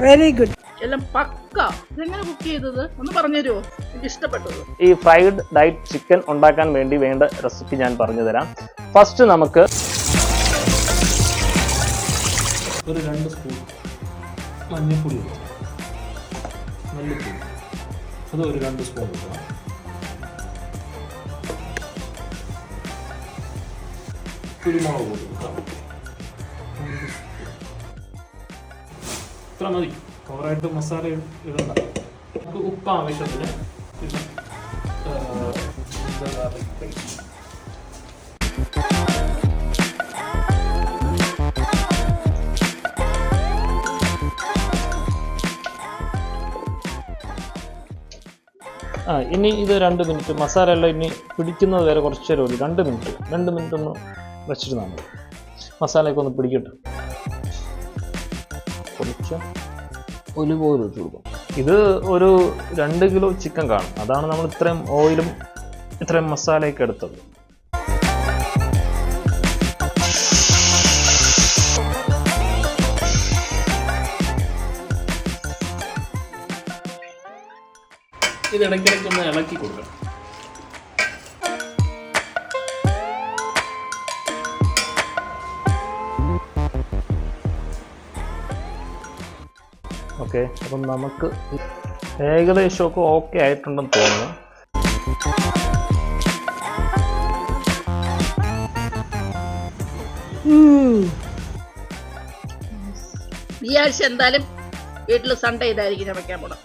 Very good. എല്ലാം പക്ക. ഇതെങ്ങനെ cook ചെയ്തത് ഒന്ന് പറഞ്ഞുതരുമോ? എനിക്ക് ഇഷ്ടപ്പെട്ടത്. ഈ ഫ്രൈഡ് ഡൈറ്റ് ചിക്കൻ ഉണ്ടാക്കാൻ വേണ്ടി വേണ്ട റെസിപ്പി ഞാൻ പറഞ്ഞു തരാം. ഫസ്റ്റ് നമുക്ക് ഒരു 2 സ്പൂൺ മഞ്ഞൾപ്പൊടി കൊടുക്കാം, മല്ലിപ്പൊടി അത് ഒരു 2 സ്പൂൺ കൊടുക്കാം, കുരുമുളക് പൊടി കൊടുക്കാം, ഇത്ര മതി. ഓവറായിട്ട് മസാല ഇടണ്ട. നമുക്ക് ഉപ്പ് ആവശ്യത്തിന്, പിന്നെ ഇനി ഇത് 2 മിനിറ്റ് മസാല എല്ലാം ഇനി പിടിക്കുന്നത് വരെ കുറച്ച് നേരം 2 മിനിറ്റ് ഒന്ന് വെച്ചിരുന്നാൽ മതി. മസാലയൊക്കെ ഒന്ന് പിടിക്കട്ടെ. കുറച്ച് ഒലിവ് ഓയിൽ ഇട്ട് കൊടുക്കും. ഇത് ഒരു 2 കിലോ ചിക്കൻ കാണും. അതാണ് നമ്മൾ ഇത്രയും ഓയിലും ഇത്രയും മസാലയൊക്കെ എടുത്തത്. ഇത് ഇടയ്ക്കിടയ്ക്കൊന്ന് ഇളക്കി കൊടുക്കണം. ഓക്കെ, അപ്പം നമുക്ക് ഏകദേശമൊക്കെ ഓക്കെ ആയിട്ടുണ്ടെന്ന് തോന്നുന്നു. ഈ ആഴ്ച എന്തായാലും വീട്ടിൽ സൺഡേ ഇതായിരിക്കും ഞാൻ വെക്കാൻ പോണം.